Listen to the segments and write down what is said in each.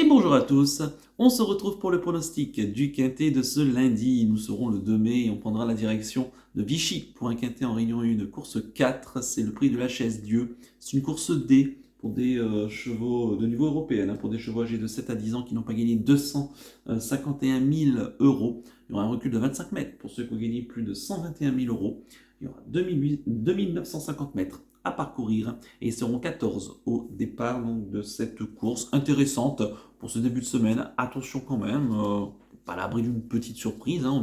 bonjour à tous, on se retrouve pour le pronostic du quintet de ce lundi. Nous serons le 2 mai et on prendra la direction de Vichy pour un quintet en Réunion 1, course 4, c'est le prix de la chaise Dieu. C'est une course D pour des chevaux de niveau européen, pour des chevaux âgés de 7 à 10 ans qui n'ont pas gagné 251 000 euros. Il y aura un recul de 25 mètres pour ceux qui ont gagné plus de 121 000 euros. Il y aura 2950 mètres à parcourir et ils seront 14 au départ donc, de cette course intéressante pour ce début de semaine. Attention quand même, pas à l'abri d'une petite surprise, hein.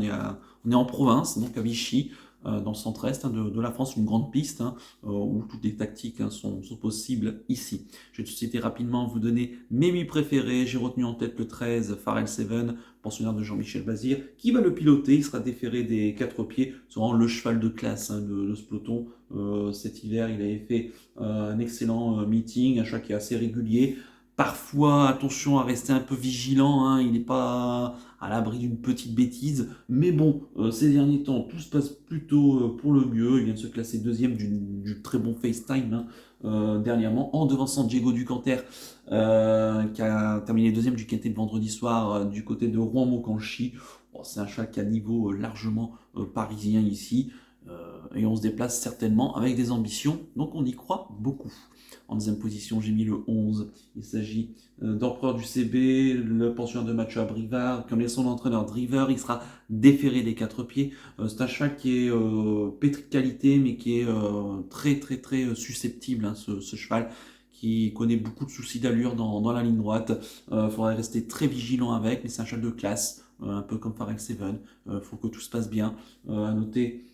On est en province, donc à Vichy, dans le centre-est de la France, une grande piste où toutes les tactiques sont possibles ici. Je vais tout de suite rapidement vous donner mes 8 préférés. J'ai retenu en tête le 13, Pharrell Seven, pensionnaire de Jean-Michel Bazir, qui va le piloter. Il sera déféré des 4 pieds. C'est vraiment le cheval de classe de ce peloton. Cet hiver, il avait fait un excellent meeting, un cheval qui est assez régulier. Parfois, attention à rester un peu vigilant, hein, il n'est pas à l'abri d'une petite bêtise. Mais bon, ces derniers temps, tout se passe plutôt pour le mieux. Il vient de se classer deuxième du très bon FaceTime dernièrement, en devançant Diego Ducanter, qui a terminé deuxième du quintet de vendredi soir du côté de Rouen-Mocanchi. Bon, c'est un cheval qui a niveau largement parisien ici. Et on se déplace certainement avec des ambitions, donc on y croit beaucoup. En deuxième position, j'ai mis le 11. Il s'agit d'Empereur du CB, le pensionnaire de Mathieu Abrivard. Comme est son entraîneur Driver, il sera déféré des 4 pieds. C'est un cheval qui est pétri de qualité, mais qui est très susceptible, hein, ce cheval, qui connaît beaucoup de soucis d'allure dans la ligne droite. Il faudrait rester très vigilant avec, mais c'est un cheval de classe, un peu comme Pharrell Seven. Il faut que tout se passe bien. À noter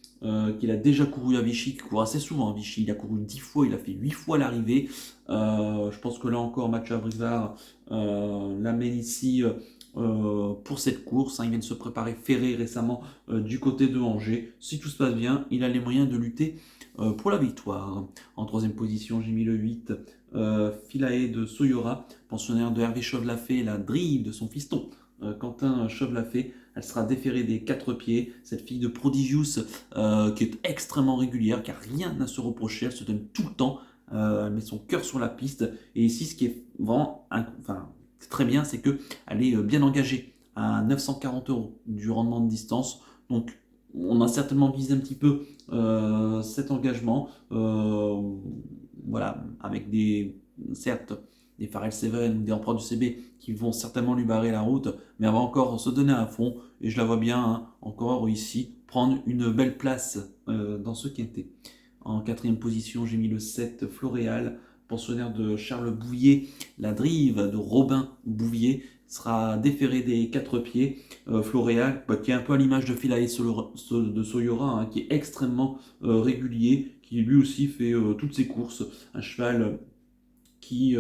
qu'il a déjà couru à Vichy, qu'il court assez souvent à Vichy. Il a couru 10 fois, il a fait 8 fois l'arrivée. Je pense que là encore, Mathieu Abrivard l'amène ici pour cette course. Hein. Il vient de se préparer ferré récemment du côté de Angers. Si tout se passe bien, il a les moyens de lutter pour la victoire. En troisième position, j'ai mis le 8, Philae de Soyora, pensionnaire de Hervé Chauvelafé, la drive de son fiston. Quentin Chauvelafé, elle sera déférée des 4 pieds. Cette fille de Prodigious qui est extrêmement régulière, qui n'a rien à se reprocher, elle se donne tout le temps, elle met son cœur sur la piste. Et ici, ce qui est vraiment très bien, c'est qu'elle est bien engagée à 940 euros du rendement de distance. Donc, on a certainement visé un petit peu cet engagement. Voilà, avec certes, des Pharrell Seven, des empereurs du CB qui vont certainement lui barrer la route, mais elle va encore se donner à fond, et je la vois bien encore ici prendre une belle place dans ce quintet. En quatrième position, j'ai mis le 7, Floréal, pensionnaire de Charles Bouvier, la drive de Robin Bouvier sera déféré des 4 pieds. Floréal, qui est un peu à l'image de Philae de Soyora, qui est extrêmement régulier, qui lui aussi fait toutes ses courses. Un cheval qui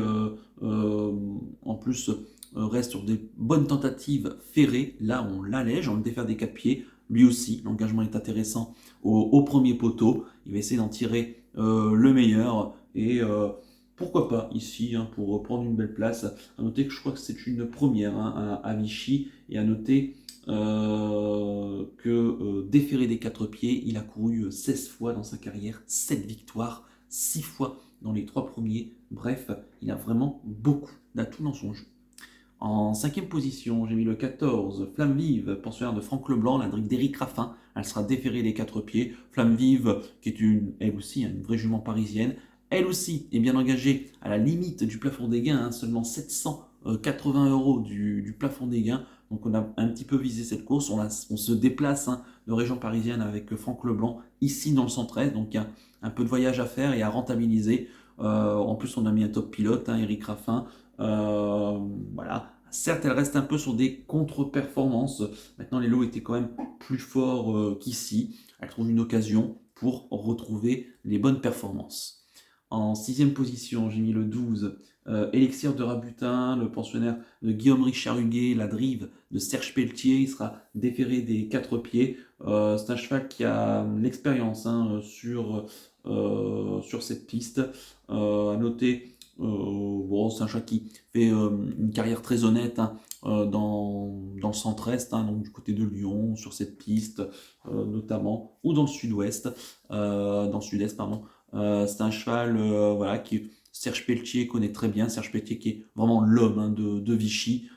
en plus reste sur des bonnes tentatives ferrées. Là, on l'allège, on le défère des 4 pieds. Lui aussi, l'engagement est intéressant au premier poteau. Il va essayer d'en tirer le meilleur. Et pourquoi pas ici, pour prendre une belle place. À noter que je crois que c'est une première à Vichy. Et à noter que déféré des 4 pieds, il a couru 16 fois dans sa carrière, 7 victoires, 6 fois dans les 3 premiers. Bref, il a vraiment beaucoup d'atouts dans son jeu. En cinquième position, j'ai mis le 14, Flamme Vive, pensionnaire de Franck Leblanc, la drive d'Éric Raffin. Elle sera déférée des 4 pieds. Flamme Vive, qui est elle aussi une vraie jument parisienne. Elle aussi est bien engagée à la limite du plafond des gains, seulement 780 euros du plafond des gains. Donc on a un petit peu visé cette course. On se déplace de région parisienne avec Franck Leblanc, ici dans le centre-est. Donc il y a un peu de voyage à faire et à rentabiliser. En plus, on a mis un top pilote, Éric Raffin. Voilà. Certes, elle reste un peu sur des contre-performances. Maintenant, les lots étaient quand même plus forts qu'ici. Elle trouve une occasion pour retrouver les bonnes performances. En sixième position, j'ai mis le 12, Élixir de Rabutin, le pensionnaire de Guillaume Richard Huguet, la drive de Serge Pelletier. Il sera déféré des 4 pieds. C'est un cheval qui a l'expérience sur cette piste. À noter, c'est un cheval qui fait une carrière très honnête dans le centre-est, donc du côté de Lyon, sur cette piste notamment, ou dans le sud-ouest, dans le sud-est, pardon. C'est un cheval qui Serge Pelletier connaît très bien, Serge Pelletier qui est vraiment l'homme hein, de Vichy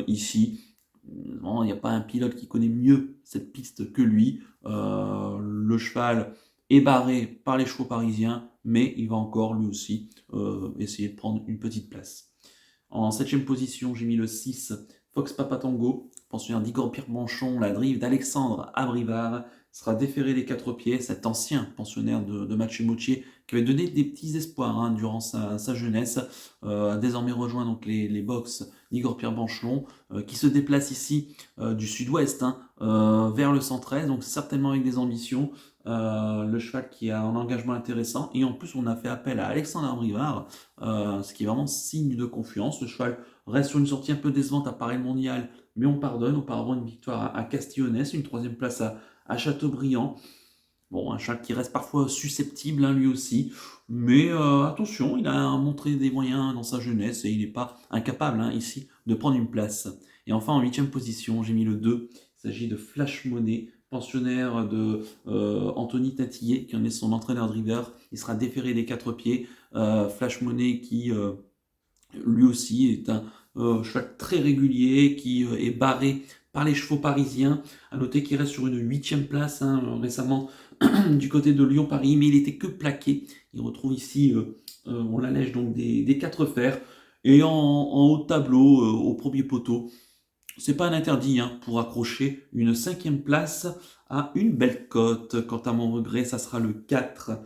ici. Il n'y a pas un pilote qui connaît mieux cette piste que lui. Le cheval est barré par les chevaux parisiens, mais il va encore lui aussi essayer de prendre une petite place. En 7ème position, j'ai mis le 6, Fox Papa Tango, pensionnaire d'Igor Pierre-Manchon, la drive d'Alexandre Abrivard, sera déféré des 4 pieds, cet ancien pensionnaire de Mathieu Moutier, qui avait donné des petits espoirs hein, durant sa jeunesse, a désormais rejoint donc les box d'Igor Pierre-Manchon, qui se déplace ici du sud-ouest hein, vers le 113, donc certainement avec des ambitions. Le cheval qui a un engagement intéressant, et en plus on a fait appel à Alexandre Abrivard, ce qui est vraiment signe de confiance. Le cheval reste sur une sortie un peu décevante à Paris-Mondial, mais on pardonne. Auparavant, une victoire à Castillonnès, une 3e place à Châteaubriand. Bon, un cheval qui reste parfois susceptible, hein, lui aussi. Mais attention, il a montré des moyens dans sa jeunesse et il n'est pas incapable, hein, ici, de prendre une place. Et enfin, en 8e position, j'ai mis le 2. Il s'agit de Flash Money, pensionnaire de Anthony Tatillet, qui en est son entraîneur driver. Il sera déféré des 4 pieds. Flash Money qui lui aussi est un cheval très régulier qui est barré par les chevaux parisiens. À noter qu'il reste sur une 8e place hein, récemment du côté de Lyon-Paris, mais il était que plaqué. Il retrouve ici, on l'allège donc des 4 fers. Et en haut de tableau, au premier poteau, c'est pas un interdit hein, pour accrocher une 5e place à une belle cote. Quant à mon regret, ça sera le 4,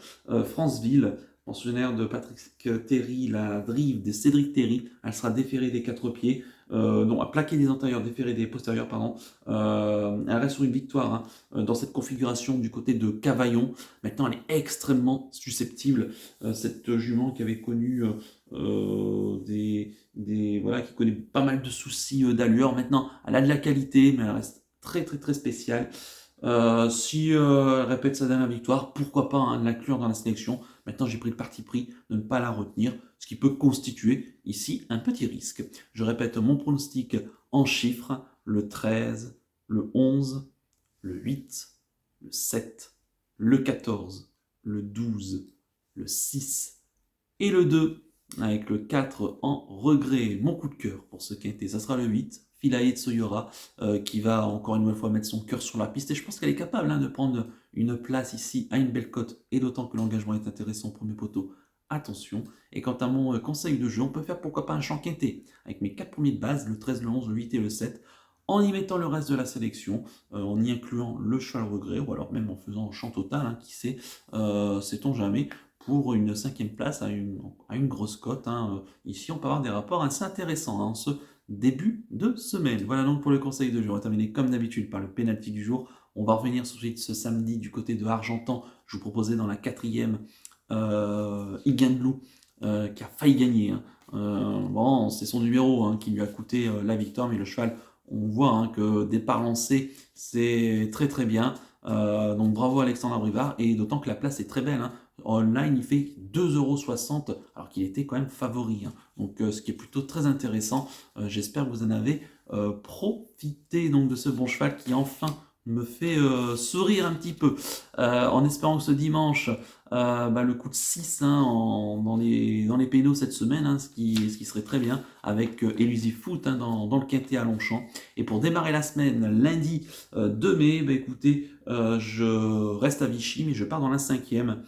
Franceville, pensionnaire de Patrick Terry, la drive de Cédric Terry. Elle sera déférée des 4 pieds. Non, à plaquer des antérieurs, déférée des postérieurs, pardon. Elle reste sur une victoire hein, dans cette configuration du côté de Cavaillon. Maintenant, elle est extrêmement susceptible. Cette jument qui avait connu voilà, qui connaît pas mal de soucis d'allure. Maintenant, elle a de la qualité, mais elle reste très très très spéciale. Si elle répète sa dernière victoire, pourquoi pas hein, l'inclure dans la sélection. Maintenant, j'ai pris le parti pris de ne pas la retenir, ce qui peut constituer ici un petit risque. Je répète mon pronostic en chiffres, le 13, le 11, le 8, le 7, le 14, le 12, le 6 et le 2, avec le 4 en regret. Mon coup de cœur pour ce quintet, ça sera le 8, Philae Tsoyora, qui va encore une fois mettre son cœur sur la piste. Et je pense qu'elle est capable hein, de prendre une place ici à une belle cote, et d'autant que l'engagement est intéressant au premier poteau. Attention. Et quant à mon conseil de jeu, on peut faire pourquoi pas un champ quintet, avec mes 4 premiers de base, le 13, le 11, le 8 et le 7, en y mettant le reste de la sélection, en y incluant le cheval regret, ou alors même en faisant un champ total, hein, qui sait, sait-on jamais, pour une 5e place à une grosse cote. Hein. Ici, on peut avoir des rapports assez intéressants hein, en ce début de semaine. Voilà donc pour le conseil de jeu. On va terminer comme d'habitude par le penalty du jour. On va revenir ensuite ce samedi du côté de Argentan. Je vous proposais dans la 4e Iganlou qui a failli gagner. Hein. Bon, c'est son numéro hein, qui lui a coûté la victoire, mais le cheval, on voit hein, que départ lancé, c'est très très bien. Donc bravo Alexandre Abrivard, et d'autant que la place est très belle. Hein. Online, il fait 2,60 € alors qu'il était quand même favori. Hein. Donc ce qui est plutôt très intéressant. J'espère que vous en avez profité donc, de ce bon cheval qui enfin me fait sourire un petit peu. En espérant que ce dimanche, le coup de 6 hein, dans les pénaux cette semaine, hein, ce qui serait très bien, avec Elusive Foot hein, dans le quintet à Longchamp. Et pour démarrer la semaine, lundi 2 mai, écoutez, je reste à Vichy, mais je pars dans la 5e.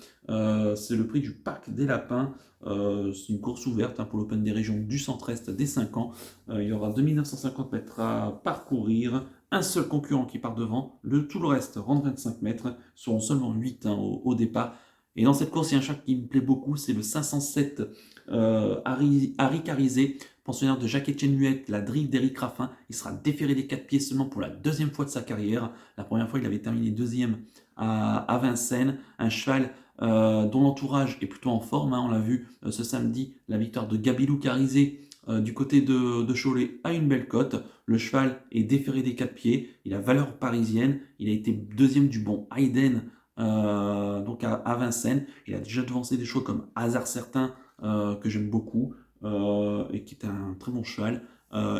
C'est le prix du Parc des Lapins. C'est une course ouverte hein, pour l'Open des régions du Centre-Est des 5 ans. Il y aura 2950 mètres à parcourir. Un seul concurrent qui part devant. Tout le reste rentre 25 mètres. Seront seulement 8 hein, au départ. Et dans cette course, il y a un cheval qui me plaît beaucoup. C'est le 507 Harry Carizé, pensionnaire de Jacques-Étienne Huette, la drive d'Éric Raffin. Il sera déféré des 4 pieds seulement pour la 2e fois de sa carrière. La première fois, il avait terminé 2e à Vincennes. Un cheval dont l'entourage est plutôt en forme. Hein. On l'a vu ce samedi, la victoire de Gabilou Carizé du côté de Cholet a une belle cote. Le cheval est déféré des 4 pieds. Il a valeur parisienne. Il a été 2e du bon Hayden donc à Vincennes. Il a déjà devancé des chevaux comme Hasard Certain que j'aime beaucoup et qui est un très bon cheval.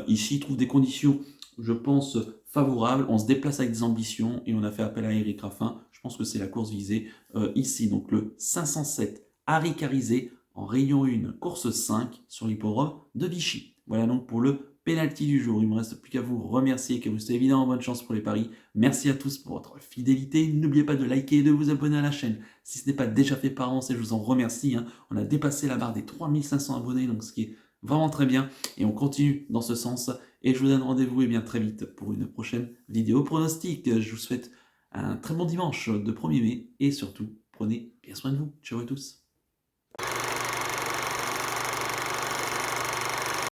Ici, il trouve des conditions, je pense, favorables. On se déplace avec des ambitions et on a fait appel à Éric Raffin. Je pense que c'est la course visée ici. Donc le 507 Harry Carizé en Réunion 1, course 5 sur l'hippodrome de Vichy. Voilà donc pour le penalty du jour. Il ne me reste plus qu'à vous remercier, qu'à vous souhaiter évidemment bonne chance pour les paris. Merci à tous pour votre fidélité. N'oubliez pas de liker et de vous abonner à la chaîne si ce n'est pas déjà fait par avance, et je vous en remercie. On a dépassé la barre des 3500 abonnés, donc ce qui est vraiment très bien. Et on continue dans ce sens. Et je vous donne rendez-vous bien très vite pour une prochaine vidéo pronostic. Je vous souhaite un très bon dimanche de 1er mai et surtout, prenez bien soin de vous. Ciao à tous.